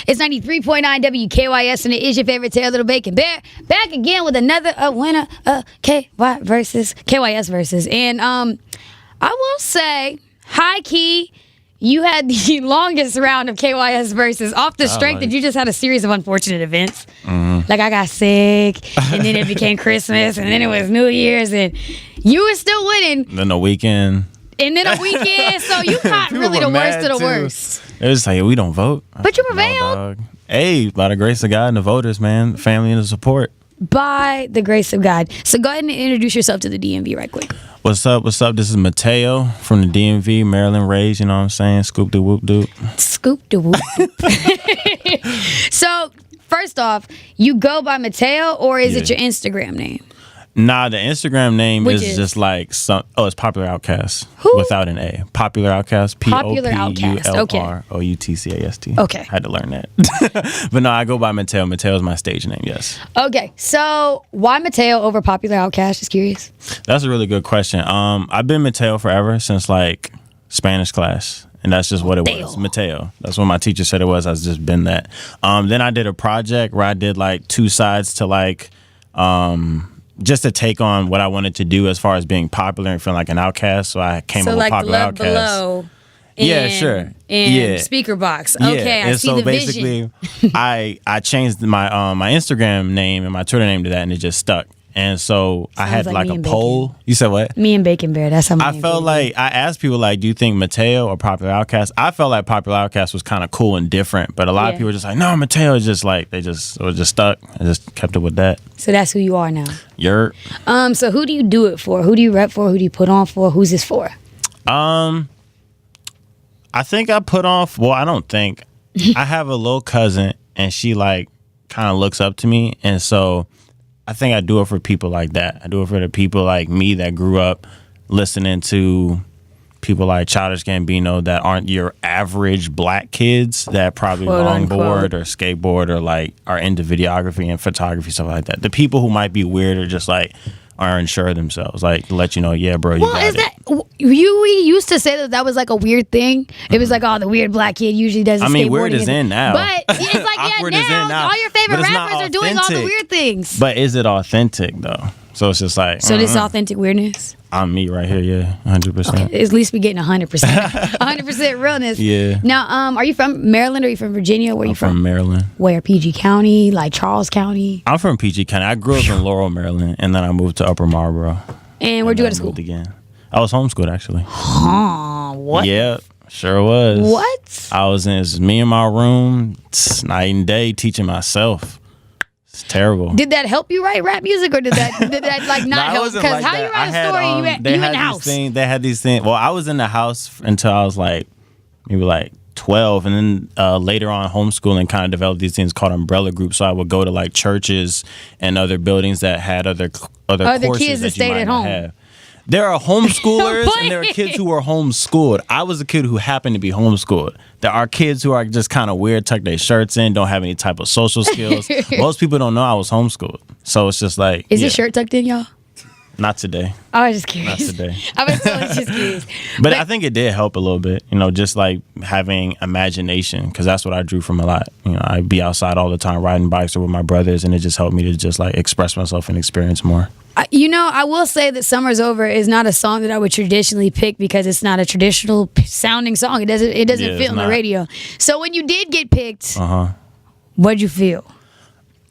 It's 93.9 WKYS, and it is your favorite Taylor Little Bacon Bear. Back again with another winner of KYS versus. And I will say, high key, you had the longest round of KYS versus off the strength that you just had a series of unfortunate events. Like I got sick, and then it became Christmas, and then it was New Year's, and you were still winning. Then the weekend. And then a weekend, so you got really the worst of the worst. It was like, we don't vote. But you prevailed. No, hey, by the grace of God and the voters, man, the family and the support. By the grace of God. So go ahead and introduce yourself to the DMV right quick. What's up? This is MuhTeyOh from the DMV, Maryland raised, you know what I'm saying? Scoop the whoop doop. Scoop the whoop doop. So, first off, you go by MuhTeyOh, or is it your Instagram name? Nah, the Instagram name Which is just like it's Popular Outcast. Who? Without an A. Popular Outcast. Popular Outcast. POPULROUTCAST. Okay. I had to learn that. But no, I go by MuhTeyOh. MuhTeyOh is my stage name, yes. Okay, so why MuhTeyOh over Popular Outcast? Just curious. That's a really good question. I've been MuhTeyOh forever, since like Spanish class. And that's just what it was. MuhTeyOh. That's what my teacher said it was. I've just been that. Then I did a project where I did like two sides to like just to take on what I wanted to do as far as being popular and feeling like an outcast. So I came up with Popular Outcast. So like Love Below. Yeah, sure. And Speaker Box. Okay, I see the vision. Basically, I changed my my Instagram name and my Twitter name to that, and it just stuck. And so I had like a poll. Bacon. You said what? Me and Bacon Bear. That's how I felt like I asked people like, do you think MuhTeyOh or Popular Outcast? I felt like Popular Outcast was kind of cool and different, but a lot of people were just like, no, MuhTeyOh is just like it was just stuck. I just kept it with that. So that's who you are now. You're. So who do you do it for? Who do you rep for? Who do you put on for? Who's this for? I think I put on. Well, I don't think. I have a little cousin, and she like kind of looks up to me, and so I think I do it for people like that. I do it for the people like me that grew up listening to people like Childish Gambino that aren't your average black kids that probably longboard or skateboard or like are into videography and photography, stuff like that. The people who might be weird or just like aren't sure themselves, like to let you know, yeah, bro, you got it. We used to say that was like a weird thing. It was like, oh, the weird black kid usually does. Weird is in now. But it's like, now all your favorite rappers are doing all the weird things. But is it authentic though? So it's just like. So this is authentic weirdness? I'm me right here, yeah, 100%. Okay, at least we getting 100%. 100% realness. Yeah. Now, are you from Maryland or are you from Virginia? Where are you from? I'm from Maryland. Where? PG County, like Charles County? I'm from PG County. I grew up in Laurel, Maryland, and then I moved to Upper Marlboro. And where'd you go to school? Again. I was homeschooled, actually. Huh, what? Yeah, sure was. What? I was in me in my room, night and day, teaching myself. It's terrible. Did that help you write rap music, or did that like not help? Because like how you write a story, you in the house. They had these things. Well, I was in the house until I was like maybe like 12, and then later on homeschooling kind of developed these things called umbrella groups. So I would go to like churches and other buildings that had other courses kids that stayed at home. Have. There are homeschoolers and there are kids who are homeschooled. I was a kid who happened to be homeschooled. There are kids who are just kind of weird, tuck their shirts in, don't have any type of social skills. Most people don't know I was homeschooled. So it's just like. Is your shirt tucked in, y'all? Not today. I was just curious. Not today. I was totally just curious. But I think it did help a little bit, just like having imagination, because that's what I drew from a lot. I'd be outside all the time riding bikes or with my brothers, and it just helped me to just like express myself and experience more. I will say that "Summer's Over" is not a song that I would traditionally pick because it's not a traditional sounding song. It doesn't fit on the radio. So when you did get picked, what'd you feel?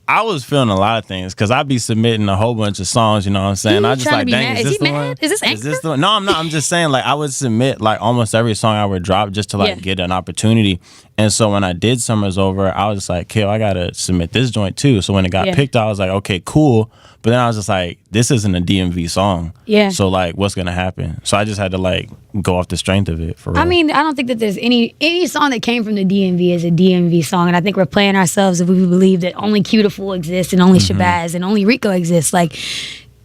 I was feeling a lot of things because I'd be submitting a whole bunch of songs, you know what I'm saying? I just like, dang, is this the one? Is this the one? No, I'm not. I'm just saying, like, I would submit like almost every song I would drop just to like get an opportunity. And so when I did Summer's Over, I was just like, I gotta submit this joint too. So when it got picked, I was like, okay, cool. But then I was just like, this isn't a DMV song. Yeah. So like, what's gonna happen? So I just had to like go off the strength of it for real. I mean, I don't think that there's any song that came from the DMV is a DMV song. And I think we're playing ourselves if we believe that only Cutiful exists and only Shabazz and only Rico exists. Like,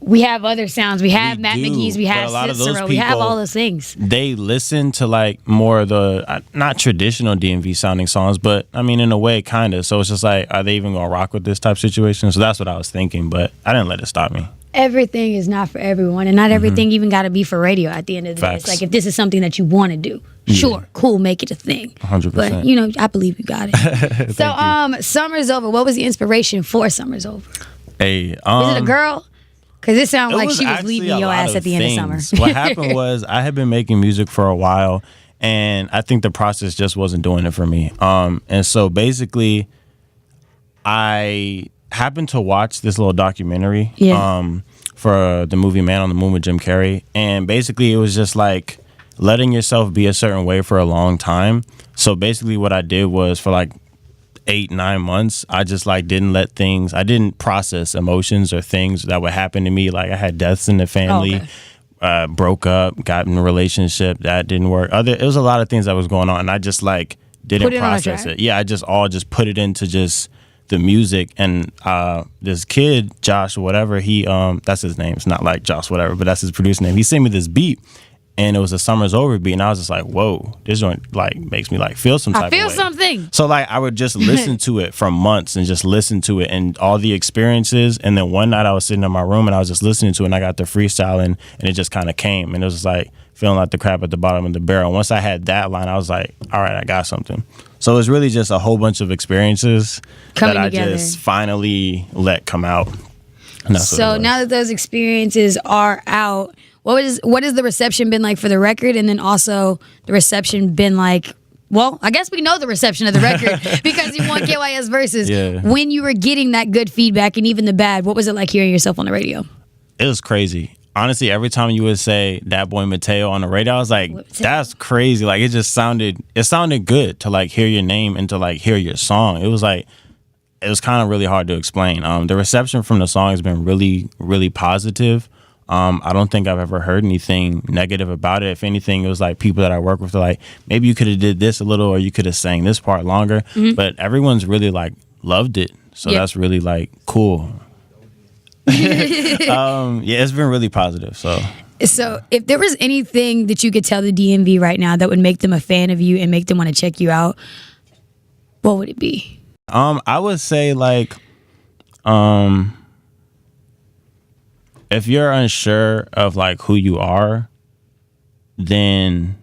we have other sounds. We have Matt McGee's. We have Cicero. We have all those things. They listen to like more of the not traditional DMV sounding songs, but I mean in a way kind of. So it's just like, are they even gonna rock with this type of situation? So that's what I was thinking, but I didn't let it stop me. everything is not for everyone, and not everything even got to be for radio at the end of the day. It's like, if this is something that you want to do, sure, cool, make it a thing. 100%. But, you know, I believe you got it. So, Summer's Over. What was the inspiration for Summer's Over? Hey, Is it a girl? Because it sounded like she was actually leaving your ass at the end of summer. What happened was I had been making music for a while, and I think the process just wasn't doing it for me. And so basically, I happened to watch this little documentary for the movie Man on the Moon with Jim Carrey. And basically, it was just like letting yourself be a certain way for a long time. So basically, what I did was for like 8-9 months, I just like I didn't process emotions or things that would happen to me. Like I had deaths in the family, broke up, got in a relationship that didn't work. It was a lot of things that was going on, and I just like didn't process it. Yeah, I just put it into just the music. And this kid, Josh, whatever, he that's his name. It's not like Josh, whatever, but that's his producer name. He sent me this beat. And it was a Summer's Over beat, and I was just like, "Whoa, this joint like makes me like feel some type of way." I feel something. So like I would just listen to it for months and just listen to it and all the experiences. And then one night I was sitting in my room and I was just listening to it, and I got the freestyling, and it just kind of came, and it was just like feeling like the crap at the bottom of the barrel. Once I had that line, I was like, "All right, I got something." So it was really just a whole bunch of experiences that I just finally let come out. So now that those experiences are out, what has the reception been like for the record? And then also the reception been like, well, I guess we know the reception of the record because you won KYS Versus. Yeah. When you were getting that good feedback and even the bad, what was it like hearing yourself on the radio? It was crazy. Honestly, every time you would say that boy MuhTeyOh on the radio, I was like, that's crazy. Like it sounded good to like hear your name and to like hear your song. It was kind of really hard to explain. The reception from the song has been really, really positive. I don't think I've ever heard anything negative about it. If anything, it was like people that I work with are like, maybe you could have did this a little, or you could have sang this part longer. Mm-hmm. But everyone's really like loved it. So that's really like cool. It's been really positive. So if there was anything that you could tell the DMV right now that would make them a fan of you and make them want to check you out, what would it be? I would say like, if you're unsure of like who you are, then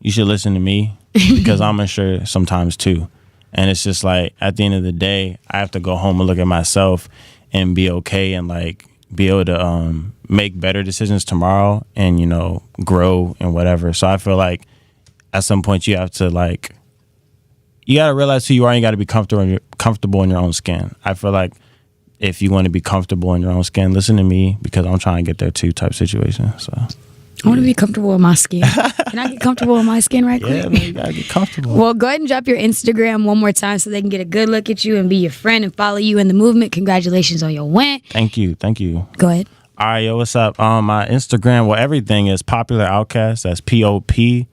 you should listen to me because I'm unsure sometimes too. And it's just like at the end of the day, I have to go home and look at myself and be okay and like be able to make better decisions tomorrow and, you know, grow and whatever. So I feel like at some point you have to like, you got to realize who you are and you got to be comfortable in your own skin. I feel like if you want to be comfortable in your own skin, listen to me because I'm trying to get there too type situation. So I want to be comfortable in my skin. Can I get comfortable in my skin right quick? Yeah, man, you got to get comfortable. Well, go ahead and drop your Instagram one more time so they can get a good look at you and be your friend and follow you in the movement. Congratulations on your win. Thank you. Go ahead. All right, yo, what's up? My Instagram, well, everything is Popular Outcast. That's POPULROUTCAST.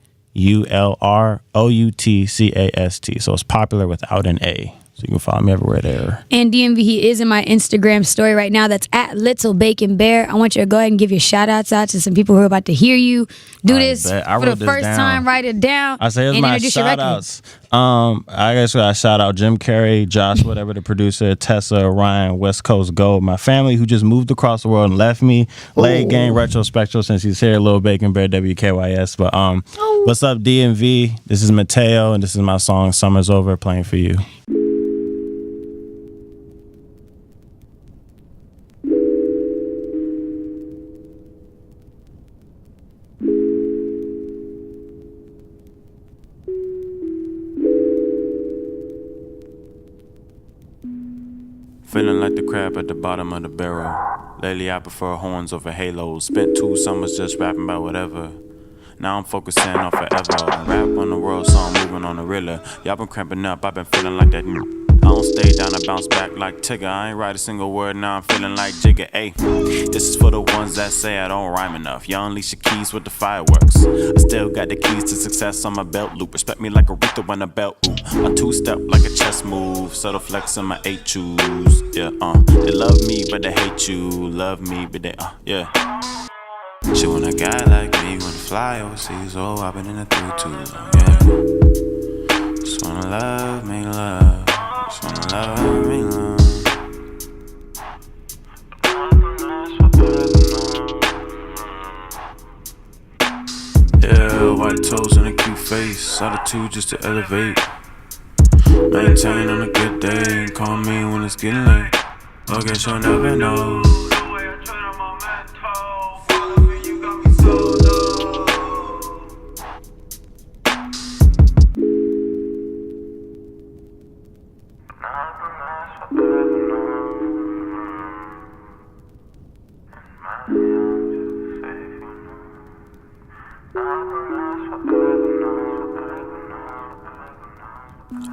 So it's popular without an A. So you can follow me everywhere there. And DMV, he is in my Instagram story right now. That's at Little Bacon Bear. I want you to go ahead and give your shout outs out to some people who are about to hear you do this for the first time. Write it down. I say it's my shout outs. I guess I shout out Jim Carrey, Josh, whatever the producer, Tessa, Ryan, West Coast Gold, my family who just moved across the world and left me. Leg Gang Retrospectual since he's here, Lil Bacon Bear, WKYS. But what's up, DMV? This is MuhTeyOh, and this is my song Summer's Over, playing for you. Feeling like the crab at the bottom of the barrel. Lately I prefer horns over halos. Spent 2 summers just rapping about whatever. Now I'm focusing on forever. Rap on the world, so I'm moving on the realer. Y'all been cramping up, I've been feeling like that. I don't stay down, I bounce back like Tigger. I ain't write a single word, now I'm feeling like Jigga. Ayy, this is for the ones that say I don't rhyme enough. Y'all unleash your keys with the fireworks. I still got the keys to success on my belt loop. Respect me like Aretha when I belt. Ooh, I 2-step like a chess move. Subtle flex in my 8 shoes. Yeah, they love me, but they hate you. Love me, but they, yeah. She want a guy like me, wanna fly overseas. Oh, I've been in the 3-2, yeah. Just wanna love, make love. Just wanna love, make love. attitude just to elevate. Maintain on a good day and call me when it's getting late. I guess you'll never know. The way I tread on my mental. Follow me, you got me sold up.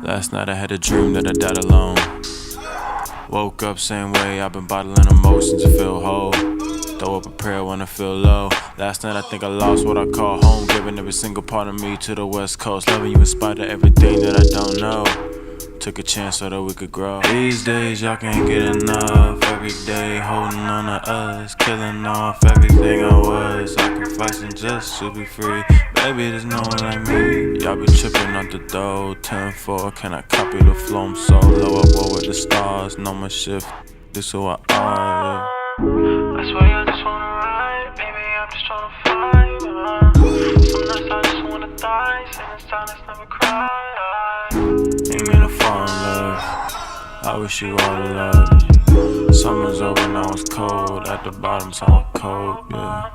Last night I had a dream that I died alone. Woke up same way, I've been bottling emotions to feel whole. Throw up a prayer when I feel low. Last night I think I lost what I call home, giving every single part of me to the West Coast. Loving you in spite of everything that I don't know. Took a chance so that we could grow. These days y'all can't get enough. Every day holding on to us, killing off everything I was. Sacrificing just to be free. Baby, there's no one like me. Y'all be tripping out the dough. 10-4, can I copy the flow? I'm so low, I roll with the stars. No more shift, this is who I are. I swear I just wanna ride. Baby, I'm just tryna fight. Some nights I just wanna die. Saying it's time, let's never cry. Ain't mean to fall in love. I wish you all the love. Summer's over, now it's cold. At the bottom, so I'm cold, yeah.